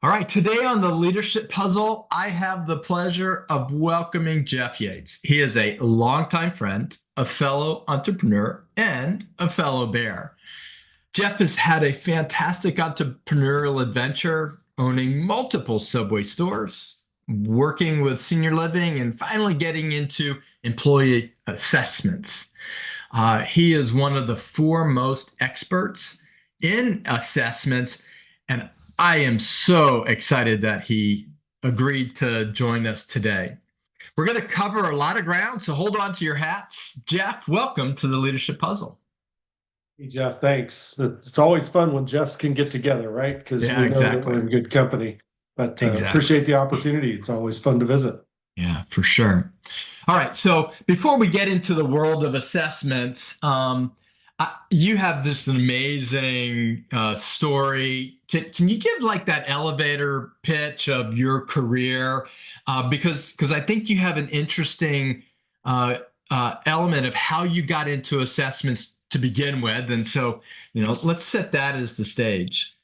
All right, today on the Leadership Puzzle, I have the pleasure of welcoming Jeff Yates. He is a longtime friend, a fellow entrepreneur, and a fellow bear. Jeff has had a fantastic entrepreneurial adventure, owning multiple Subway stores, working with senior living, and finally getting into employee assessments. He is one of the foremost experts in assessments, and I am so excited that he agreed to join us today. We're going to cover a lot of ground, so hold on to your hats. Jeff, welcome to the Leadership Puzzle. Hey, Jeff, thanks. It's always fun when Jeffs can get together, right? Because Yeah, we know that we're exactly. in good company. But Exactly. appreciate the opportunity. It's always fun to visit. Yeah, for sure. All right. So before we get into the world of assessments, you have this amazing story. Can you give like that elevator pitch of your career? Because I think you have an interesting element of how you got into assessments to begin with. And so, let's set that as the stage.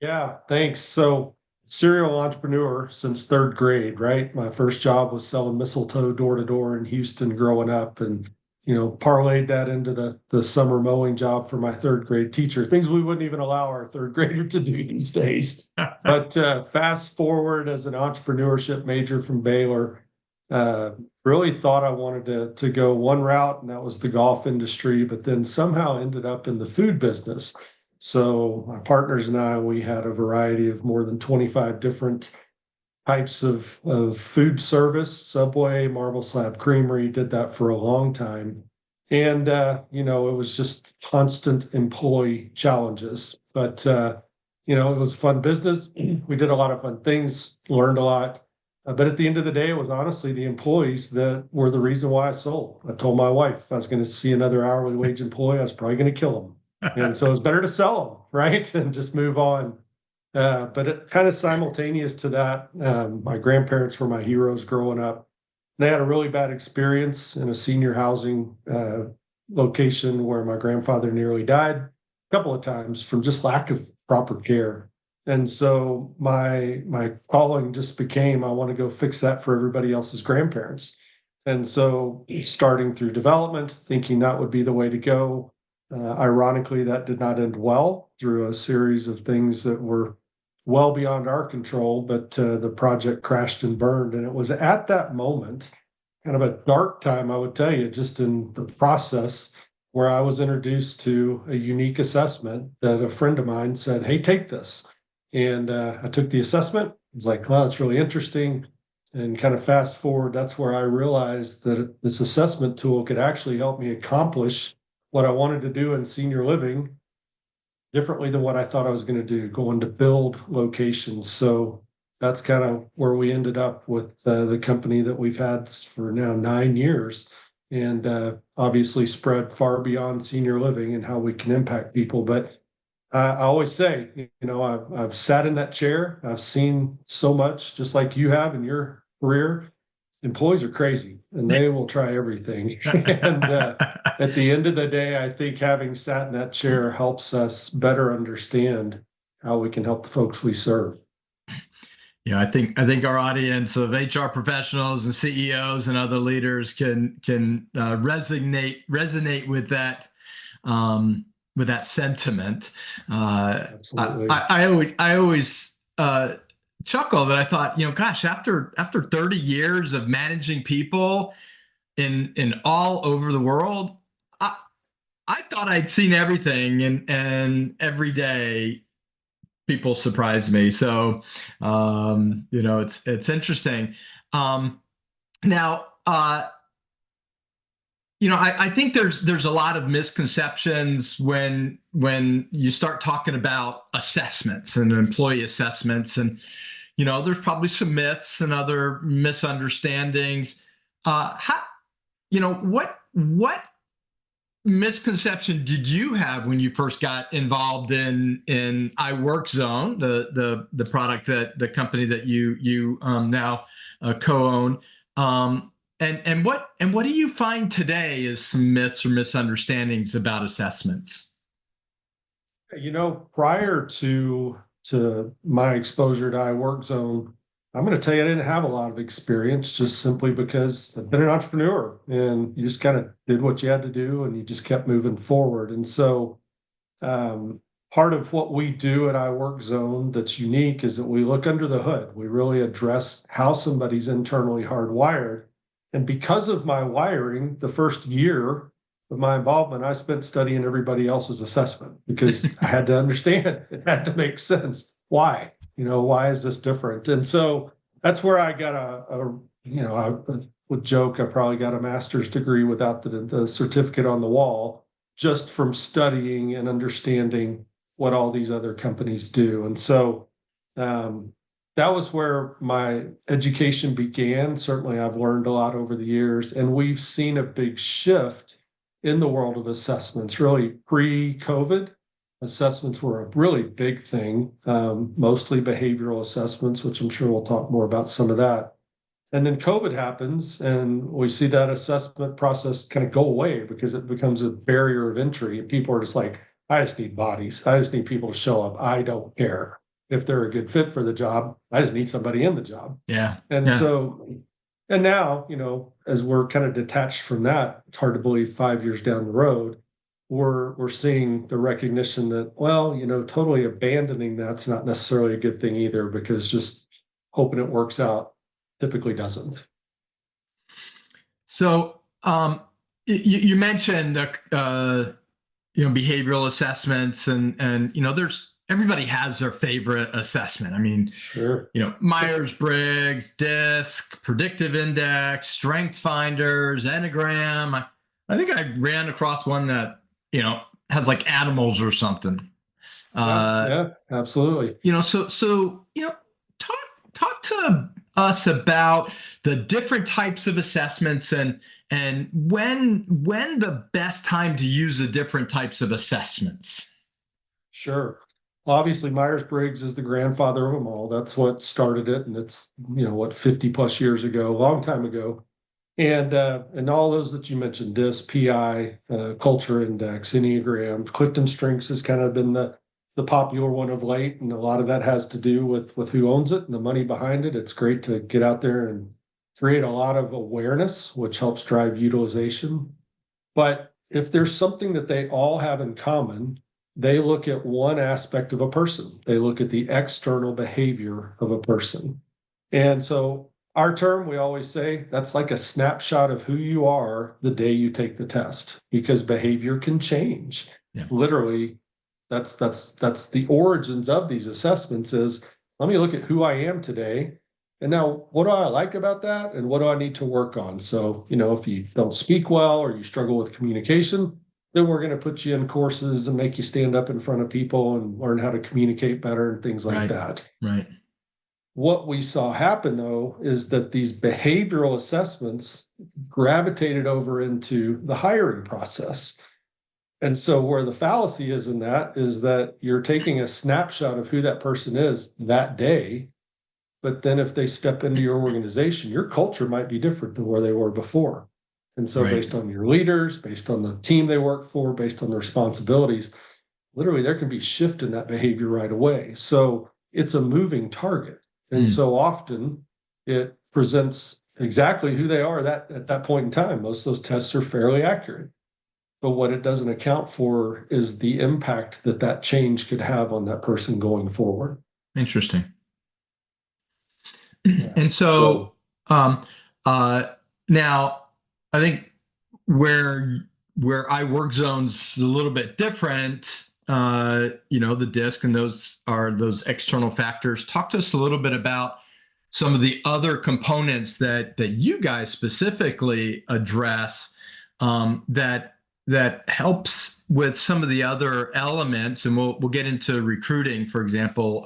Yeah, thanks. So, serial entrepreneur since third grade, right? My first job was selling mistletoe door to door in Houston growing up, and parlayed that into the summer mowing job for my third grade teacher. Things we wouldn't even allow our third grader to do these days. But fast forward as an entrepreneurship major from Baylor, uh, really thought I wanted to go one route, and that was the golf industry, but then somehow ended up in the food business. So my partners and I, we had a variety of more than 25 different types of food service, Subway, Marble Slab Creamery, did that for a long time. And, it was just constant employee challenges. But, it was a fun business. We did a lot of fun things, learned a lot. But at the end of the day, it was honestly the employees that were the reason why I sold. I told my wife if I was going to see another hourly wage employee, I was probably going to kill them. And so it's better to sell them, right? And just move on. But it kind of simultaneous to that, my grandparents were my heroes growing up. They had a really bad experience in a senior housing location where my grandfather nearly died a couple of times from just lack of proper care. And so my calling just became I want to go fix that for everybody else's grandparents. And so starting through development, thinking that would be the way to go. Ironically, that did not end well through a series of things that were well beyond our control, but the project crashed and burned. And it was at that moment, kind of a dark time, I would tell you, just in the process, where I was introduced to a unique assessment that a friend of mine said, "Hey, take this." And I took the assessment. I was like, "Well, that's really interesting." And kind of fast forward, that's where I realized that this assessment tool could actually help me accomplish what I wanted to do in senior living differently than what I thought I was going to do, going to build locations. So that's kind of where we ended up with the company that we've had for now 9 years, and obviously spread far beyond senior living and how we can impact people. But I always say, I've sat in that chair, I've seen so much, just like you have in your career. Employees are crazy and they will try everything. And at the end of the day, I think having sat in that chair helps us better understand how we can help the folks we serve. Yeah, I think our audience of HR professionals and CEOs and other leaders can resonate with that sentiment. Absolutely. I always chuckle that I thought, gosh, after 30 years of managing people in all over the world, I I thought I'd seen everything, and every day people surprise me. So, it's interesting. Um, now, I think there's a lot of misconceptions when you start talking about assessments and employee assessments, and there's probably some myths and other misunderstandings. How, what misconception did you have when you first got involved in iWork Zone, the product, that the company that you now co-own, and what do you find today is some myths or misunderstandings about assessments? Prior to to my exposure to iWork Zone, I'm going to tell you I didn't have a lot of experience just simply because I've been an entrepreneur and you just kind of did what you had to do and you just kept moving forward. And so um, part of what we do at iWork Zone that's unique is that we look under the hood. We really address how somebody's internally hardwired. And because of my wiring, the first year of my involvement, I spent studying everybody else's assessment because I had to understand it had to make sense. Why? Why is this different? And so that's where I got I would joke I probably got a master's degree without the certificate on the wall just from studying and understanding what all these other companies do. And so that was where my education began. Certainly, I've learned a lot over the years, and we've seen a big shift in the world of assessments. Really, pre-COVID, assessments were a really big thing, mostly behavioral assessments, which I'm sure we'll talk more about some of that. And then COVID happens, and we see that assessment process kind of go away because it becomes a barrier of entry. And people are just like, I just need bodies. I just need people to show up. I don't care if they're a good fit for the job. I just need somebody in the job. Yeah. And Yeah. so, and now, as we're kind of detached from that, it's hard to believe 5 years down the road, we're seeing the recognition that, well, totally abandoning that's not necessarily a good thing either, because just hoping it works out typically doesn't. So you mentioned behavioral assessments and there's everybody has their favorite assessment. I mean, Sure. Myers-Briggs, DISC, predictive index, strength finders, Enneagram. I think I ran across one that has like animals or something. Yeah, absolutely. Talk to us about the different types of assessments and when the best time to use the different types of assessments. Sure. Well, obviously, Myers-Briggs is the grandfather of them all. That's what started it, and it's 50 plus years ago, a long time ago. And all those that you mentioned, DISC, PI, Culture Index, Enneagram, Clifton Strengths has kind of been the popular one of late, and a lot of that has to do with who owns it and the money behind it. It's great to get out there and create a lot of awareness, which helps drive utilization. But if there's something that they all have in common, they look at one aspect of a person. They look at the external behavior of a person. And so our term, we always say, that's like a snapshot of who you are the day you take the test, because behavior can change. Yeah. Literally, that's the origins of these assessments is, let me look at who I am today. And now, what do I like about that? And what do I need to work on? So, if you don't speak well or you struggle with communication, then we're going to put you in courses and make you stand up in front of people and learn how to communicate better and things like that. Right. What we saw happen, though, is that these behavioral assessments gravitated over into the hiring process. And so where the fallacy is in that is that you're taking a snapshot of who that person is that day. But then if they step into your organization, your culture might be different than where they were before. And so based on your leaders, based on the team they work for, based on the responsibilities, literally there can be shift in that behavior right away. So it's a moving target. And so often it presents exactly who they are at that point in time. Most of those tests are fairly accurate. But what it doesn't account for is the impact that change could have on that person going forward. Interesting. Yeah. And so now I think where iWork Zone's a little bit different, the DISC and those external factors. Talk to us a little bit about some of the other components that you guys specifically address that helps with some of the other elements, and we'll get into recruiting, for example,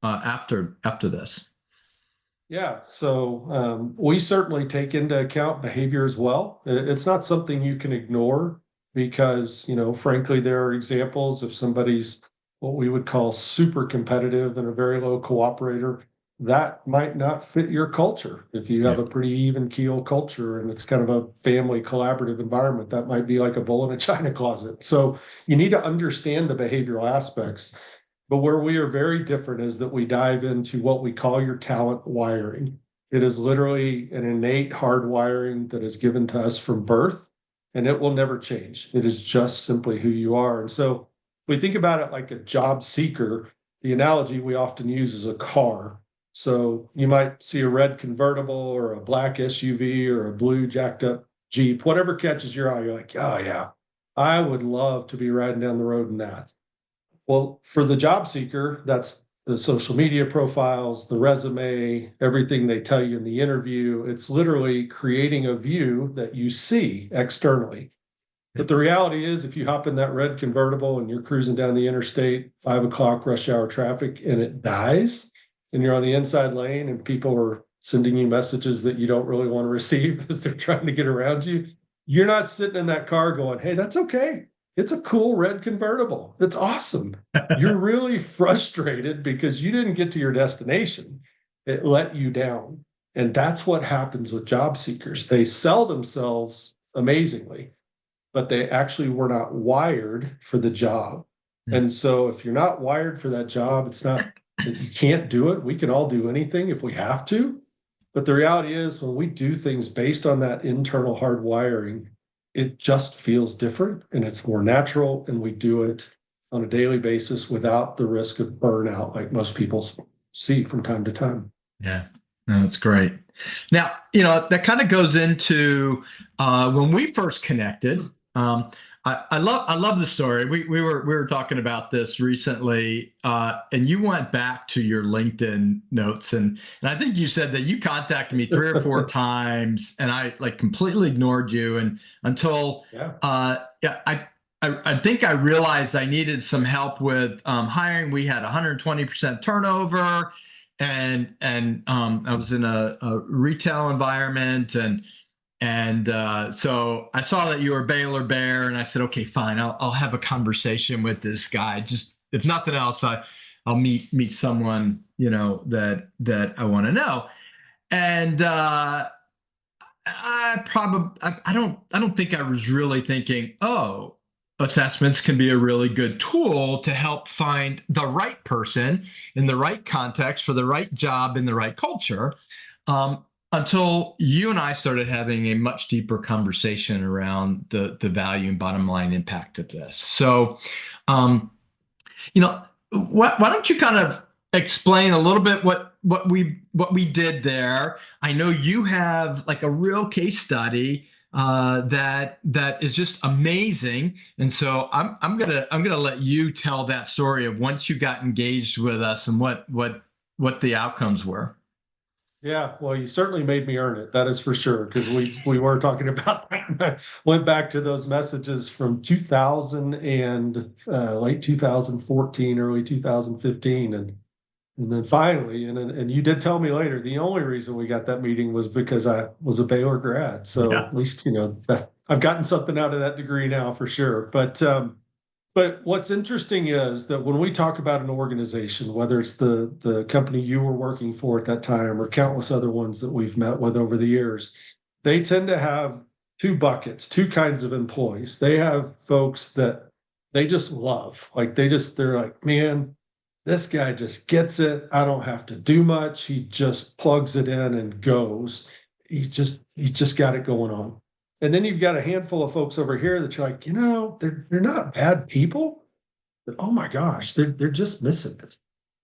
after this. Yeah, so we certainly take into account behavior as well. It's not something you can ignore because, frankly, there are examples of somebody's what we would call super competitive and a very low cooperator. That might not fit your culture. If you have a pretty even keel culture and it's kind of a family collaborative environment, that might be like a bull in a china closet. So you need to understand the behavioral aspects. But where we are very different is that we dive into what we call your talent wiring. It is literally an innate hardwiring that is given to us from birth, and it will never change. It is just simply who you are. And so we think about it like a job seeker. The analogy we often use is a car. So you might see a red convertible or a black SUV or a blue jacked up Jeep, whatever catches your eye. You're like, oh, yeah, I would love to be riding down the road in that. Well, for the job seeker, that's the social media profiles, the resume, everything they tell you in the interview. It's literally creating a view that you see externally. But the reality is, if you hop in that red convertible and you're cruising down the interstate, 5 o'clock rush hour traffic, and it dies, and you're on the inside lane and people are sending you messages that you don't really want to receive as they're trying to get around you, you're not sitting in that car going, hey, that's okay. It's a cool red convertible. It's awesome. You're really frustrated because you didn't get to your destination. It let you down. And that's what happens with job seekers. They sell themselves amazingly, but they actually were not wired for the job. And so if you're not wired for that job, it's not that you can't do it. We can all do anything if we have to. But the reality is, when we do things based on that internal hard wiring, it just feels different and it's more natural. And we do it on a daily basis without the risk of burnout, like most people see from time to time. Yeah, no, that's great. Now, that kind of goes into when we first connected. I love the story. We were talking about this recently, and you went back to your LinkedIn notes, and I think you said that you contacted me 3 or 4 times, and I like completely ignored you, and until I think I realized I needed some help with hiring. We had 120% turnover, and I was in a retail environment, and so I saw that you were Baylor Bear, and I said, okay, fine, I'll have a conversation with this guy. Just if nothing else, I'll meet someone that I want to know. And I don't think I was really thinking, oh, assessments can be a really good tool to help find the right person in the right context for the right job in the right culture. Until you and I started having a much deeper conversation around the value and bottom line impact of this. So, why don't you kind of explain a little bit what we did there? I know you have like a real case study that is just amazing, and so I'm gonna let you tell that story of once you got engaged with us and what the outcomes were. Yeah, well, you certainly made me earn it. That is for sure, because we were talking about that. Went back to those messages from 2000 and late 2014, early 2015, and then finally, and you did tell me later, the only reason we got that meeting was because I was a Baylor grad. So Yeah. at least I've gotten something out of that degree now for sure. But what's interesting is that when we talk about an organization, whether it's the company you were working for at that time or countless other ones that we've met with over the years, they tend to have two buckets, two kinds of employees. They have folks that they just love. Like they're like, man, this guy just gets it. I don't have to do much. He just plugs it in and goes. He just got it going on. And then you've got a handful of folks over here that you're like, they're not bad people, but oh my gosh, they're just missing it.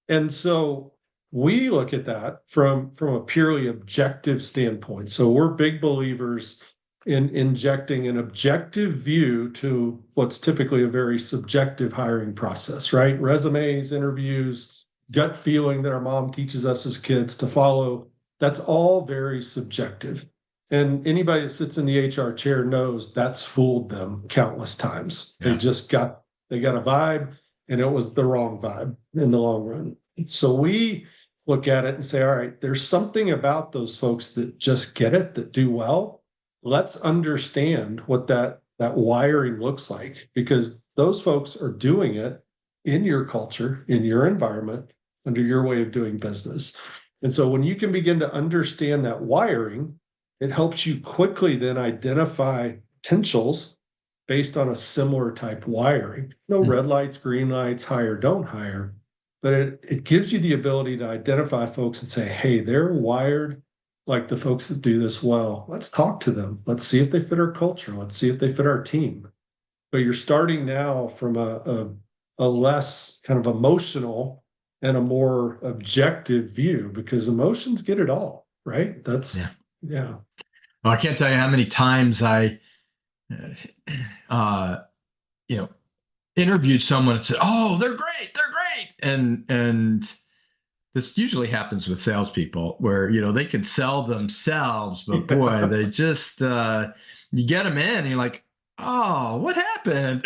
And so we look at that from a purely objective standpoint. So we're big believers in injecting an objective view to what's typically a very subjective hiring process, right? Resumes, interviews, gut feeling that our mom teaches us as kids to follow. That's all very subjective. And anybody that sits in the HR chair knows that's fooled them countless times. Yeah. They got a vibe, and it was the wrong vibe in the long run. So we look at it and say, all right, there's something about those folks that just get it, that do well. Let's understand what that wiring looks like, because those folks are doing it in your culture, in your environment, under your way of doing business. And so when you can begin to understand that wiring, it helps you quickly then identify potentials based on a similar type wiring. No red lights, green lights, hire, don't hire. but it gives you the ability to identify folks and say, hey, they're wired like the folks that do this well. Let's talk to them. Let's see if they fit our culture. Let's see if they fit our team. But you're starting now from a less kind of emotional and a more objective view, because emotions get it all, right? Yeah. Yeah. Well, I can't tell you how many times I, uh, you know, interviewed someone and said, "Oh, they're great," and this usually happens with salespeople where they can sell themselves, but boy, Yeah. they just you get them in, and you're like, "Oh, what happened?"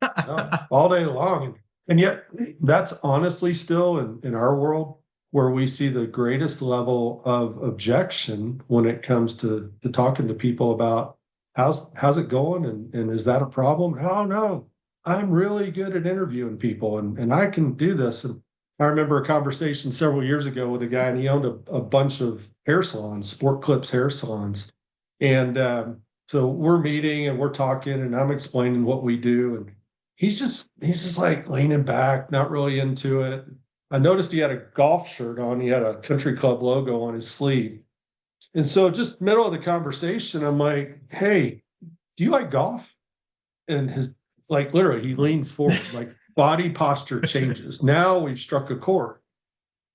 No, all day long. And yet, that's honestly still in our world where we see the greatest level of objection when it comes to talking to people about how's it going, and is that a problem? Oh no, I'm really good at interviewing people, and I can do this. And I remember a conversation several years ago with a guy, and he owned a bunch of hair salons, Sport Clips hair salons. And so we're meeting and we're talking, and I'm explaining what we do. And he's just like leaning back, not really into it. I noticed he had a golf shirt on. He had a country club logo on his sleeve. And so just middle of the conversation, I'm like, hey, do you like golf? And his like literally he leans forward, like body posture changes. Now we've struck a chord.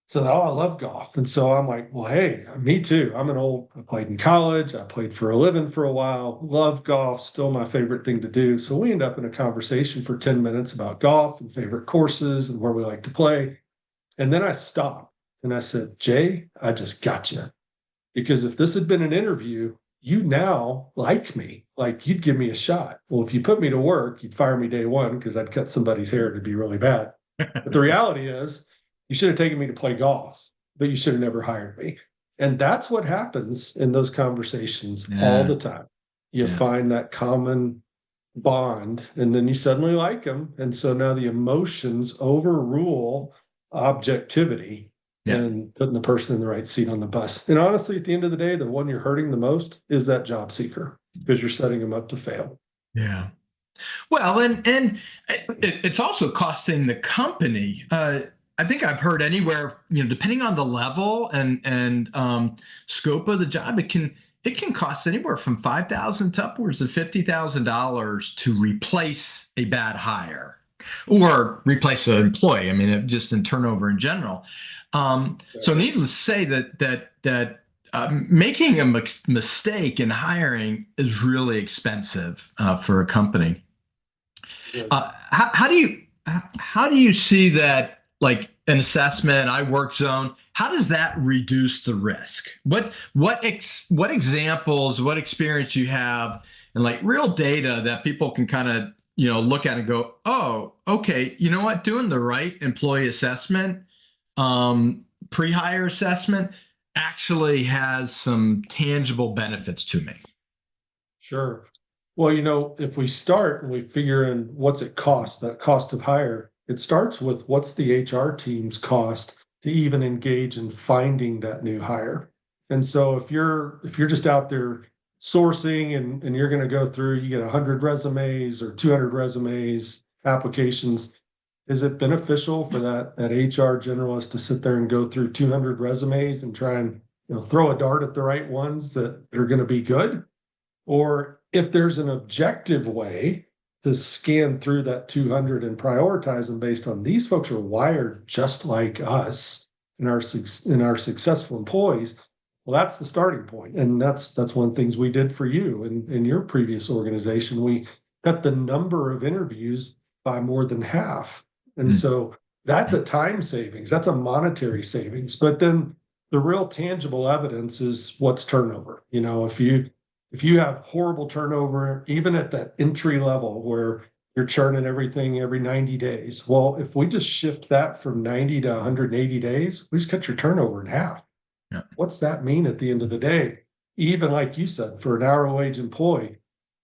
So, oh, I love golf. And so I'm like, well, hey, me too. I played in college. I played for a living for a while. Love golf, still my favorite thing to do. So we end up in a conversation for 10 minutes about golf and favorite courses and where we like to play. And then I stopped and I said, Jay, I just got you. Because if this had been an interview, you now like me, like you'd give me a shot. Well, if you put me to work, you'd fire me day one because I'd cut somebody's hair to be really bad. But the reality is, you should have taken me to play golf, but you should have never hired me. And that's what happens in those conversations all Yeah, the time. You yeah, find that common bond, and then you suddenly like them. And so now the emotions overrule objectivity yeah, and putting the person in the right seat on the bus. And honestly, at the end of the day, the one you're hurting the most is that job seeker because you're setting them up to fail. yeah. Well, and it's also costing the company. I think I've heard anywhere, depending on the level and scope of the job, it can cost anywhere from 5,000 to upwards of $50,000 to replace a bad hire or replace an employee. I mean, just in turnover in general. So, Exactly. needless to say that making a mistake in hiring is really expensive for a company. Yes. How do you see that, like an assessment, I work zone? How does that reduce the risk? What examples, what experience you have, and like real data that people can kind of look at and go, oh, okay, you know what? Doing the right employee assessment, pre-hire assessment, actually has some tangible benefits to me. Sure. Well, if we start and we figure in what's it cost, that cost of hire, it starts with what's the HR team's cost to even engage in finding that new hire. And so if you're just out there sourcing and you're going to go through, you get 100 resumes or 200 resumes, applications, is it beneficial for that HR generalist to sit there and go through 200 resumes and try and throw a dart at the right ones that are going to be good? Or if there's an objective way to scan through that 200 and prioritize them based on these folks are wired just like us in our successful employees. Well, that's the starting point. And that's one of the things we did for you in your previous organization. We cut the number of interviews by more than half. And Mm. so that's a time savings, that's a monetary savings. But then the real tangible evidence is what's turnover. If you have horrible turnover, even at that entry level where you're churning everything every 90 days, well, if we just shift that from 90 to 180 days, we just cut your turnover in half. Yeah. What's that mean at the end of the day? Even like you said, for an hourly wage employee,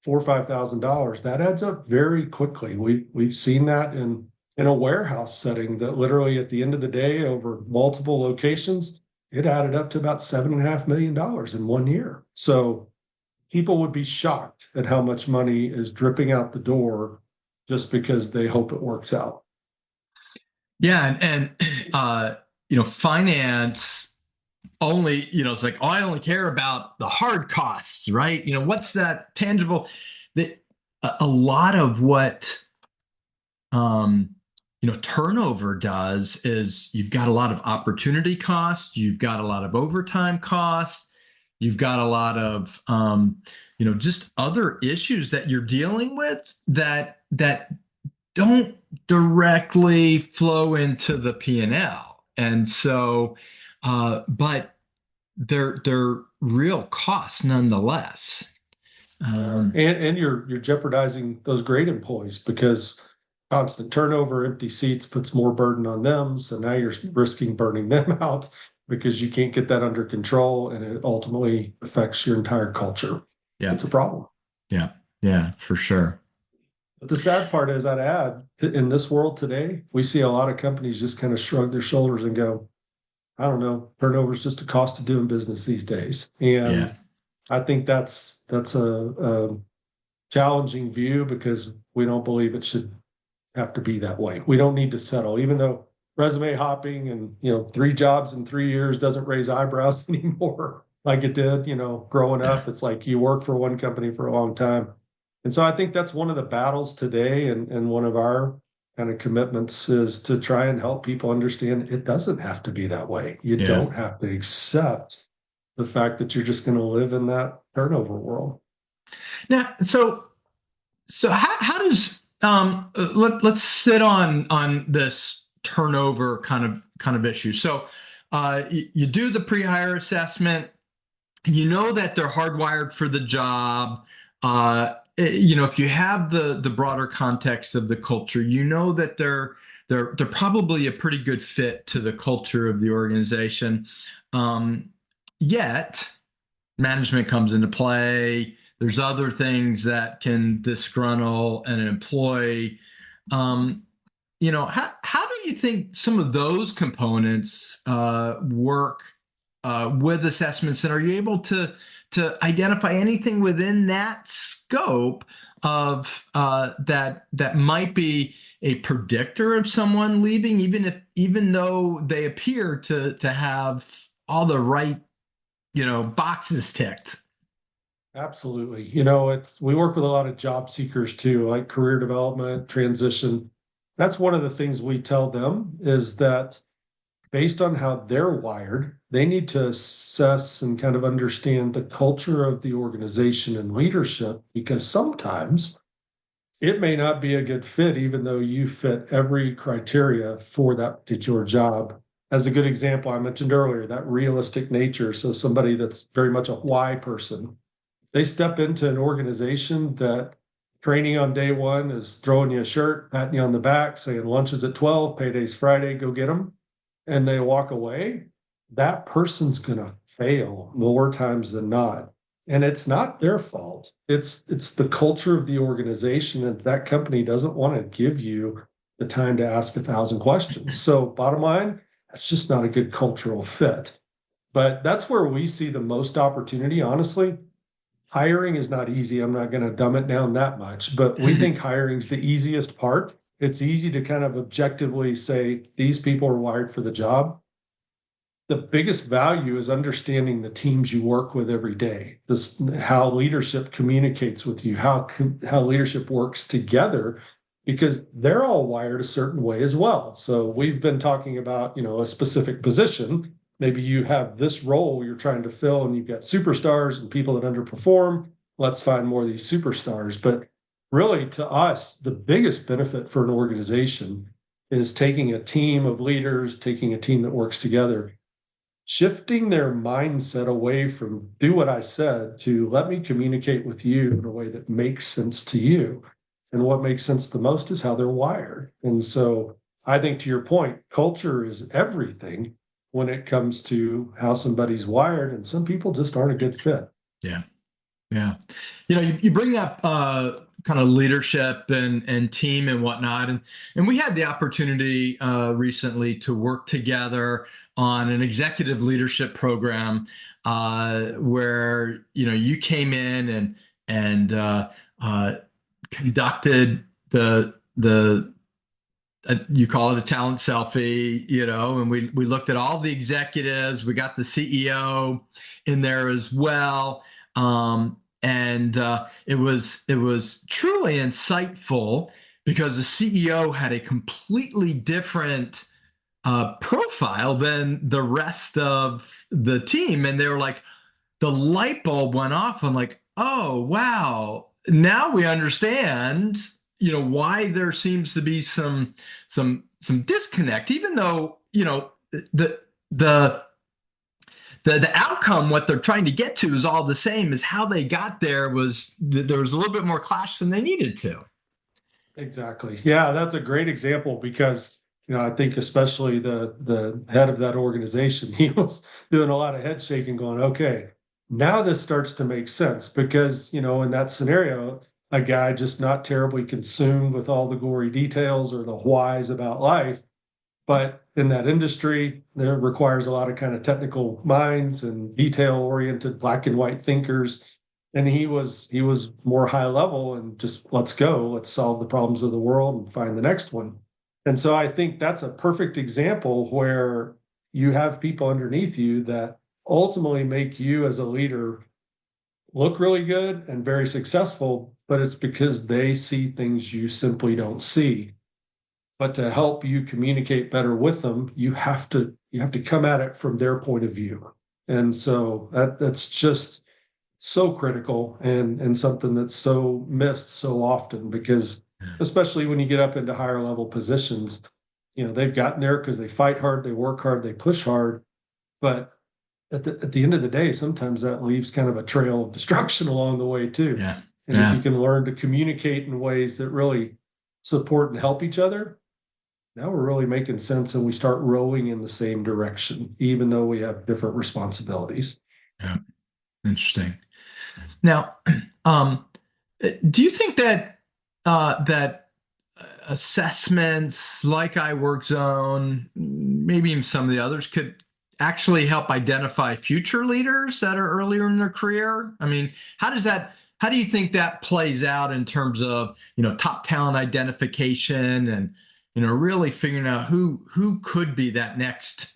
$4,000 or $5,000, that adds up very quickly. We've seen that in a warehouse setting that literally at the end of the day, over multiple locations, it added up to about $7.5 million in 1 year. So people would be shocked at how much money is dripping out the door just because they hope it works out. Yeah, finance only, it's like, oh, I only care about the hard costs, right? What's that tangible that a lot of what um, turnover does is you've got a lot of opportunity costs, you've got a lot of overtime costs, you've got a lot of just other issues that you're dealing with that don't directly flow into the P&L. And so, but they're real costs nonetheless. And you're jeopardizing those great employees because constant turnover, empty seats puts more burden on them. So now you're risking burning them out because you can't get that under control, and it ultimately affects your entire culture. Yeah, It's a problem. yeah, yeah, for sure. But the sad part is, I'd add, in this world today, we see a lot of companies just kind of shrug their shoulders and go, I don't know, turnover is just a cost of doing business these days. Yeah, And I think that's a challenging view because we don't believe it should have to be that way. We don't need to settle, even though resume hopping and, 3 jobs in 3 years doesn't raise eyebrows anymore like it did, growing yeah, up. It's like you work for one company for a long time. And so I think that's one of the battles today. And one of our kind of commitments is to try and help people understand it doesn't have to be that way. You yeah. don't have to accept the fact that you're just going to live in that turnover world. Now, so how does let's sit on this turnover kind of issue. So you do the pre-hire assessment. You know that they're hardwired for the job. If you have the broader context of the culture, you know that they're probably a pretty good fit to the culture of the organization. Um, Yet management comes into play. There's other things that can disgruntle an employee. Um, how do you think some of those components work with assessments, and are you able to identify anything within that scope of that might be a predictor of someone leaving, even though they appear to have all the right boxes ticked? Absolutely. It's we work with a lot of job seekers too, like career development, transition. That's one of the things we tell them is that based on how they're wired, they need to assess and kind of understand the culture of the organization and leadership because sometimes it may not be a good fit, even though you fit every criteria for that particular job. As a good example, I mentioned earlier, that realistic nature. So somebody that's very much a why person, they step into an organization that training on day one is throwing you a shirt, patting you on the back, saying lunch is at 12, payday's Friday, go get them. And they walk away, that person's going to fail more times than not. And it's not their fault. It's the culture of the organization, and that company doesn't want to give you the time to ask 1,000 questions. So bottom line, that's just not a good cultural fit. But that's where we see the most opportunity, honestly. Hiring is not easy. I'm not going to dumb it down that much, but we think hiring is the easiest part. It's easy to kind of objectively say these people are wired for the job. The biggest value is understanding the teams you work with every day. This how leadership communicates with you, how leadership works together, because they're all wired a certain way as well. So we've been talking about a specific position. Maybe you have this role you're trying to fill, and you've got superstars and people that underperform. Let's find more of these superstars. But really, to us, the biggest benefit for an organization is taking a team of leaders, taking a team that works together, shifting their mindset away from do what I said to let me communicate with you in a way that makes sense to you. And what makes sense the most is how they're wired. And so I think to your point, culture is everything when it comes to how somebody's wired. And some people just aren't a good fit. Yeah. Yeah. You bring up kind of leadership and team and whatnot. And we had the opportunity recently to work together on an executive leadership program where, you came in and conducted the you call it a talent selfie, and we looked at all the executives. We got the CEO in there as well. And it was truly insightful because the CEO had a completely different profile than the rest of the team. And they were like, the light bulb went off. I'm like, oh, wow. Now we understand, why there seems to be some disconnect, even though, the the the outcome, what they're trying to get to is all the same. As how they got there there was a little bit more clash than they needed to. Exactly. Yeah, that's a great example because, I think especially the head of that organization, he was doing a lot of head shaking, going, okay, now this starts to make sense because, in that scenario, a guy just not terribly consumed with all the gory details or the whys about life. But in that industry, there requires a lot of kind of technical minds and detail-oriented black and white thinkers. And he was more high level and just let's go, let's solve the problems of the world and find the next one. And so I think that's a perfect example where you have people underneath you that ultimately make you as a leader look really good and very successful, but it's because they see things you simply don't see. But to help you communicate better with them, you have to come at it from their point of view. And so that's just so critical and something that's so missed so often because Yeah. especially when you get up into higher level positions, they've gotten there because they fight hard, they work hard, they push hard, but at the end of the day, sometimes that leaves kind of a trail of destruction along the way too. Yeah. And if you Yeah. can learn to communicate in ways that really support and help each other, now we're really making sense and we start rowing in the same direction, even though we have different responsibilities. Yeah. Interesting. Now, um, do you think that assessments like iWork Zone, maybe even some of the others, could actually help identify future leaders that are earlier in their career? I mean, how do you think that plays out in terms of, top talent identification and, really figuring out who could be that next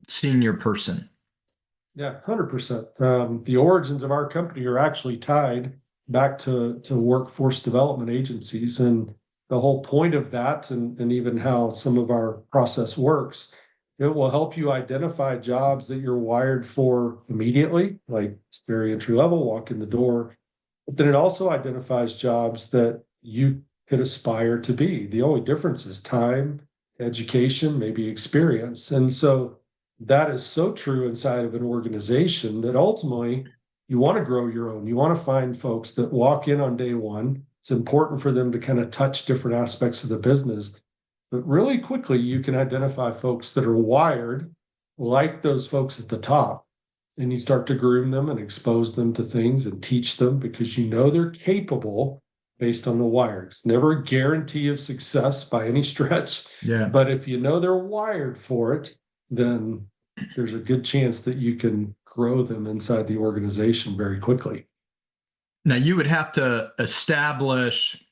senior person? Yeah, 100%. The origins of our company are actually tied back to workforce development agencies. And the whole point of that, and even how some of our process works, it will help you identify jobs that you're wired for immediately, like it's very entry level, walk in the door. But then it also identifies jobs that you could aspire to be. The only difference is time, education, maybe experience. And so that is so true inside of an organization that ultimately you want to grow your own. You want to find folks that walk in on day one. It's important for them to kind of touch different aspects of the business. But really quickly, you can identify folks that are wired like those folks at the top. And you start to groom them and expose them to things and teach them because you know they're capable based on the wires. Never a guarantee of success by any stretch. Yeah. But if you know they're wired for it, then there's a good chance that you can grow them inside the organization very quickly. Now you would have to establish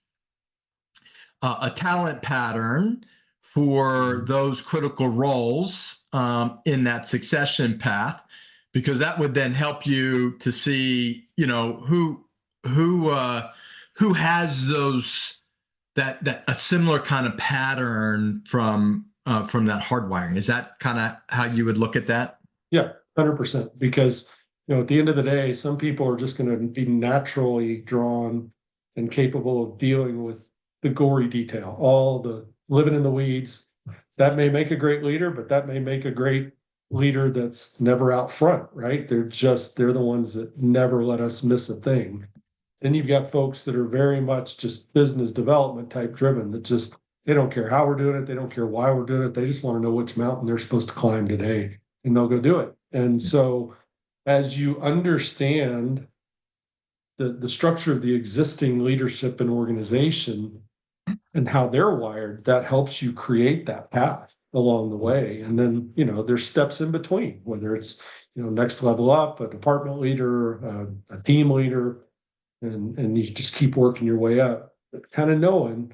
a talent pattern for Mhm. those critical roles in that succession path, because that would then help you to see, who who has those that a similar kind of pattern from that hardwiring. Is that kind of how you would look at that? Yeah, 100%. Because, at the end of the day, some people are just going to be naturally drawn and capable of dealing with the gory detail, all the living in the weeds. That may make a great leader, but that may make a great leader that's never out front, right? They're the ones that never let us miss a thing. Then you've got folks that are very much just business development type driven that just, they don't care how we're doing it. They don't care why we're doing it. They just want to know which mountain they're supposed to climb today and they'll go do it. And so as you understand the structure of the existing leadership and organization and how they're wired, that helps you create that path along the way. And then, there's steps in between, whether it's, next level up, a department leader, a team leader, and you just keep working your way up, but kind of knowing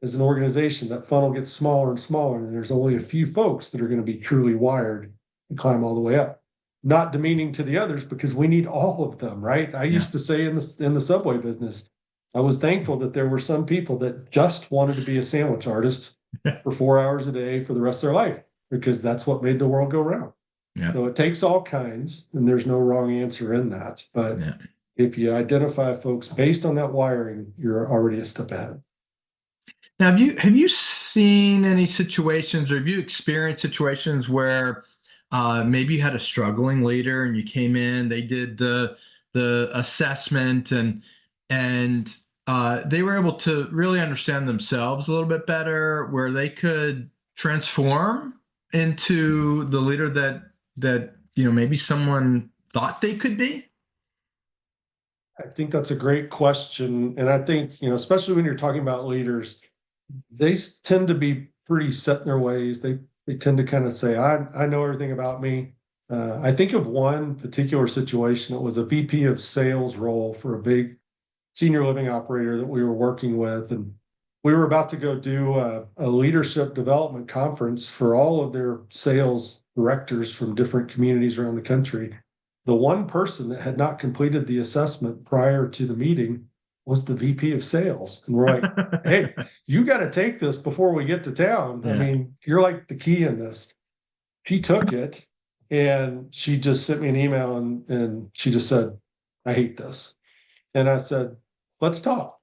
as an organization, that funnel gets smaller and smaller, and there's only a few folks that are going to be truly wired and climb all the way up. Not demeaning to the others, because we need all of them, right? I Yeah. used to say in the subway business, I was thankful that there were some people that just wanted to be a sandwich artist for 4 hours a day for the rest of their life, because that's what made the world go round. Yeah. So it takes all kinds, and there's no wrong answer in that. But Yeah. if you identify folks based on that wiring, you're already a step ahead. Now, have you seen any situations, or have you experienced situations where maybe you had a struggling leader and you came in, they did the assessment, and they were able to really understand themselves a little bit better, where they could transform into the leader that maybe someone thought they could be? I think that's a great question. And I think, especially when you're talking about leaders, they tend to be pretty set in their ways. They tend to kind of say, I know everything about me. I think of one particular situation. It was a VP of sales role for a big senior living operator that we were working with. And we were about to go do a leadership development conference for all of their sales directors from different communities around the country. The one person that had not completed the assessment prior to the meeting was the VP of sales. And we're like, hey, you got to take this before we get to town. I Yeah. mean, you're like the key in this. She took it, and she just sent me an email, and she just said, I hate this. And I said, let's talk.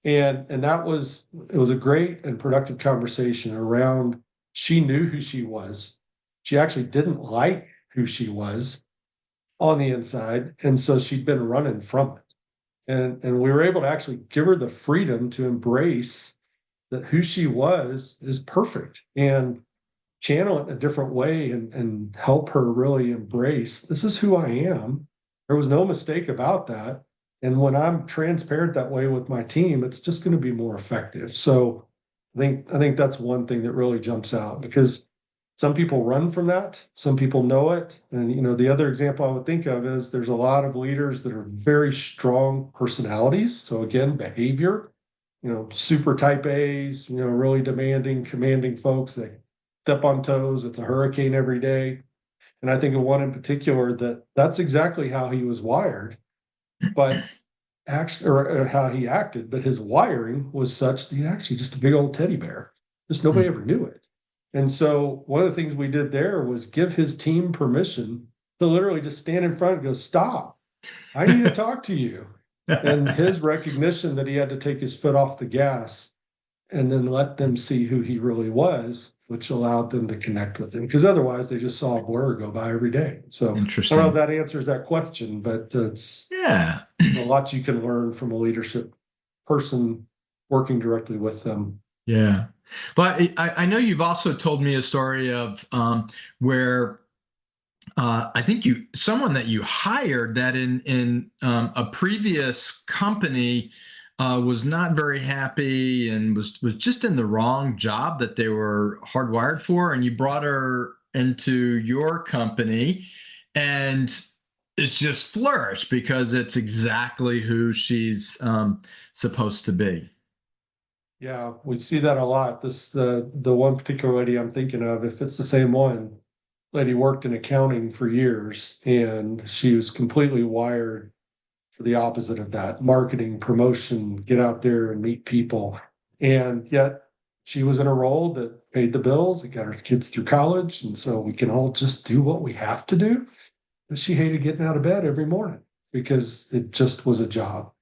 And it was a great and productive conversation around, she knew who she was. She actually didn't like who she was on the inside. And so she'd been running from it. And we were able to actually give her the freedom to embrace that who she was is perfect, and channel it in a different way, and help her really embrace, this is who I am. There was no mistake about that. And when I'm transparent that way with my team, it's just going to be more effective. So I think that's one thing that really jumps out, because some people run from that, some people know it. And the other example I would think of is, there's a lot of leaders that are very strong personalities. So again, behavior, super type A's, really demanding, commanding folks that step on toes. It's a hurricane every day. And I think of one in particular that's exactly how he was wired, but actually, or how he acted, but his wiring was such that he's actually just a big old teddy bear. Just nobody ever knew it. And so one of the things we did there was give his team permission to literally just stand in front and go, stop, I need to talk to you. And his recognition that he had to take his foot off the gas and then let them see who he really was, which allowed them to connect with him. Because otherwise they just saw a blur go by every day. So I don't know if Interesting. that answers that question, but it's Yeah. a lot you can learn from a leadership person working directly with them. Yeah. But I know you've also told me a story of where I think someone that you hired that in a previous company was not very happy and was just in the wrong job that they were hardwired for, and you brought her into your company, and it's just flourished because it's exactly who she's supposed to be. Yeah, we see that a lot. The one particular lady I'm thinking of, if it's the same one, lady worked in accounting for years, and she was completely wired for the opposite of that: marketing, promotion, get out there and meet people. And yet she was in a role that paid the bills, it got her kids through college, and so we can all just do what we have to do. But she hated getting out of bed every morning because it just was a job.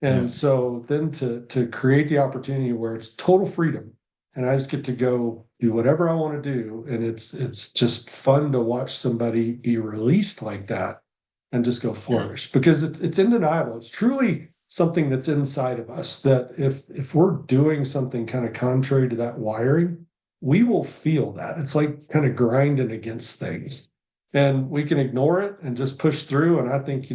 Yeah. And so then to create the opportunity where it's total freedom, and I just get to go do whatever I want to do, and it's just fun to watch somebody be released like that and just go Yeah. flourish, because it's undeniable. It's truly something that's inside of us, that if we're doing something kind of contrary to that wiring, we will feel that. It's like kind of grinding against things, and we can ignore it and just push through. And I think,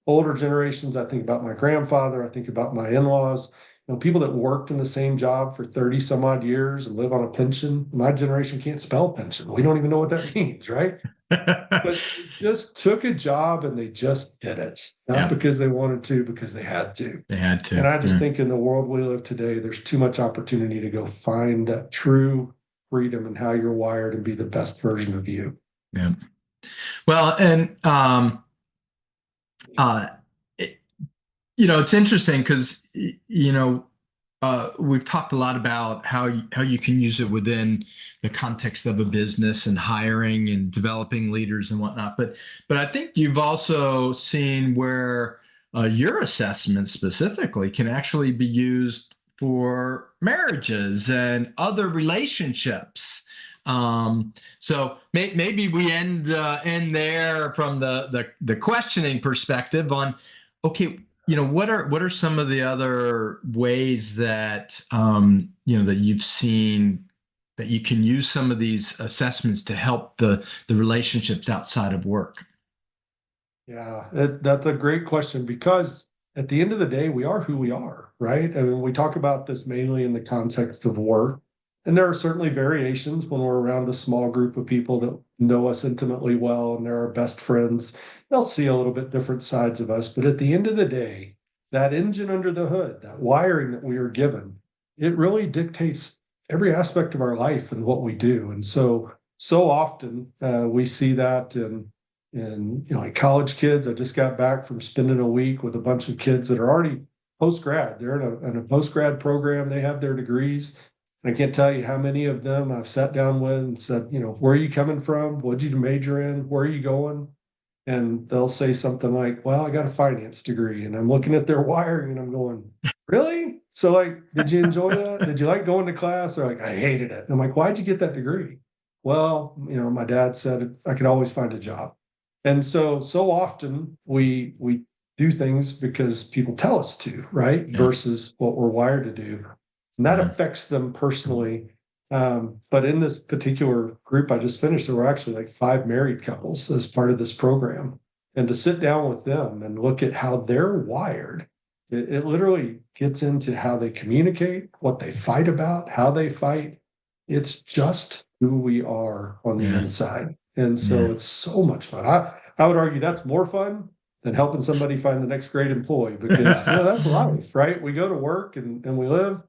older generations, I think about my grandfather, I think about my in-laws, people that worked in the same job for 30 some odd years and live on a pension. My generation can't spell pension. We don't even know what that means, right? but they just took a job and they just did it, not Yeah, because they wanted to, because they had to. they had And to. I just Yeah. think in the world we live today, there's too much opportunity to go find that true freedom and how you're wired and be the best version of you. Yeah. Well, and uh, it, it's interesting because we've talked a lot about how you can use it within the context of a business and hiring and developing leaders and whatnot. But I think you've also seen where your assessment specifically can actually be used for marriages and other relationships. So maybe we end there from the questioning perspective on, okay, what are some of the other ways that that you've seen that you can use some of these assessments to help the relationships outside of work? Yeah, that's a great question because at the end of the day, we are who we are, right? I mean, we talk about this mainly in the context of work. And there are certainly variations when we're around a small group of people that know us intimately well and they're our best friends. They'll see a little bit different sides of us. But at the end of the day, that engine under the hood, that wiring that we are given, it really dictates every aspect of our life and what we do. And so often we see that in like college kids. I just got back from spending a week with a bunch of kids that are already post grad. They're in a post grad program. They have their degrees. And I can't tell you how many of them I've sat down with and said, where are you coming from? What'd you major in? Where are you going? And they'll say something like, well, I got a finance degree. And I'm looking at their wiring and I'm going, really? So, like, did you enjoy that? Did you like going to class? They're like, I hated it. And I'm like, why'd you get that degree? Well, my dad said I could always find a job. And so often we do things because people tell us to, right? Yeah, Versus what we're wired to do. And that yeah, affects them personally. But in this particular group I just finished, there were actually like 5 married couples as part of this program. And to sit down with them and look at how they're wired, it literally gets into how they communicate, what they fight about, how they fight. It's just who we are on the yeah, inside. And yeah. so it's so much fun. I would argue that's more fun than helping somebody find the next great employee because that's life, right? We go to work and we live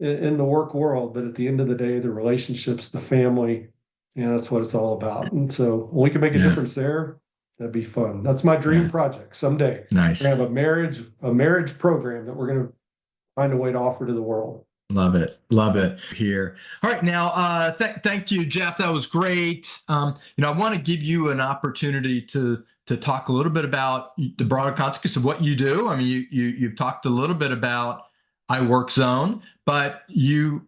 in the work world, but at the end of the day, the relationships, the family, that's what it's all about. And so when we can make a Yeah, difference there, that'd be fun. That's my dream yeah. project. Someday we're gonna Nice. have a marriage program that we're gonna find a way to offer to the world. Love it. Love it here. All right. Now, thank you, Jeff. That was great. I want to give you an opportunity to talk a little bit about the broader context of what you do. I mean, you've talked a little bit about iWork but you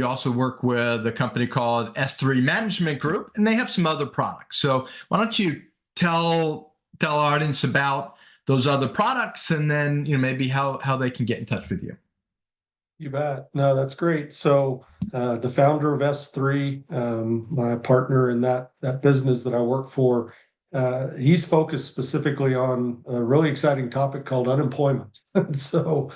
also work with a company called S3 Management Group, and they have some other products. So why don't you tell our audience about those other products and then maybe how they can get in touch with you. You bet. No, that's great. So the founder of S3, my partner in that business that I work for, he's focused specifically on a really exciting topic called unemployment. So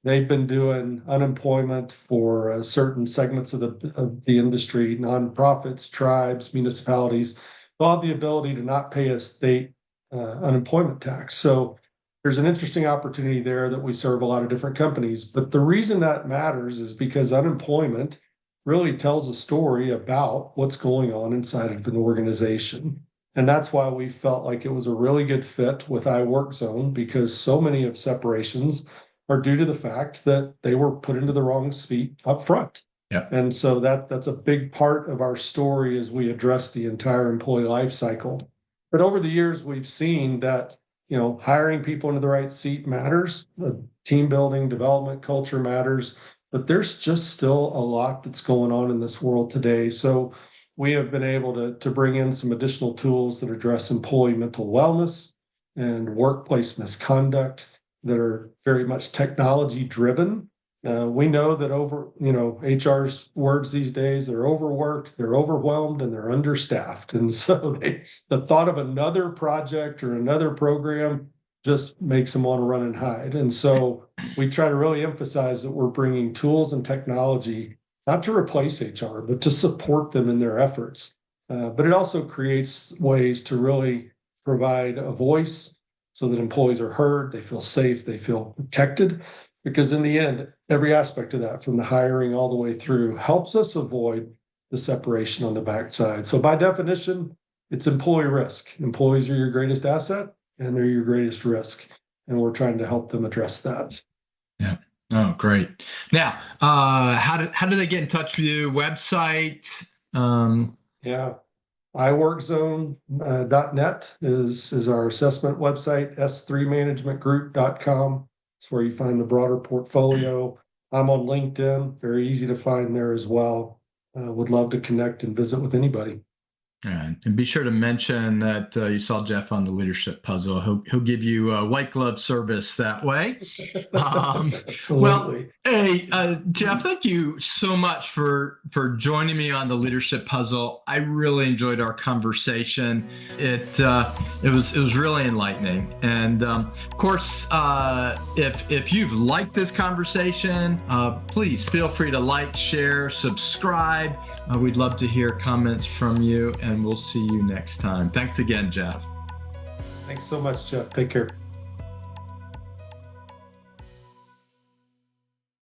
they've been doing unemployment for certain segments of the industry, nonprofits, tribes, municipalities, all have the ability to not pay a state unemployment tax. So there's an interesting opportunity there that we serve a lot of different companies. But the reason that matters is because unemployment really tells a story about what's going on inside of an organization. And that's why we felt like it was a really good fit with iWorkZone because so many of separations are due to the fact that they were put into the wrong seat up front. Yeah. And so that's a big part of our story as we address the entire employee life cycle. But over the years, we've seen that hiring people into the right seat matters. Team building, development, culture matters, but there's just still a lot that's going on in this world today. So we have been able to bring in some additional tools that address employee mental wellness and workplace misconduct that are very much technology driven. We know that HR's words these days, they're overworked, they're overwhelmed, and they're understaffed. And so the thought of another project or another program just makes them want to run and hide. And so we try to really emphasize that we're bringing tools and technology not to replace HR, but to support them in their efforts. But it also creates ways to really provide a voice so that employees are heard, they feel safe, they feel protected. Because in the end, every aspect of that, from the hiring all the way through, helps us avoid the separation on the backside. So by definition, it's employee risk. Employees are your greatest asset and they're your greatest risk. And we're trying to help them address that. Yeah. Oh, great. Now, how do they get in touch with you? Website? Yeah. iworkzone.net is our assessment website. s3managementgroup.com. It's where you find the broader portfolio. I'm on LinkedIn, very easy to find there as well. Would love to connect and visit with anybody. And be sure to mention that you saw Jeff on the leadership puzzle. He'll give you white glove service that way. Absolutely. Well, hey, Jeff, thank you so much for joining me on the leadership puzzle. I really enjoyed our conversation. It was really enlightening. And of course, if you've liked this conversation, please feel free to like, share, subscribe. We'd love to hear comments from you, and we'll see you next time. Thanks again, Jeff. Thanks so much, Jeff. Take care.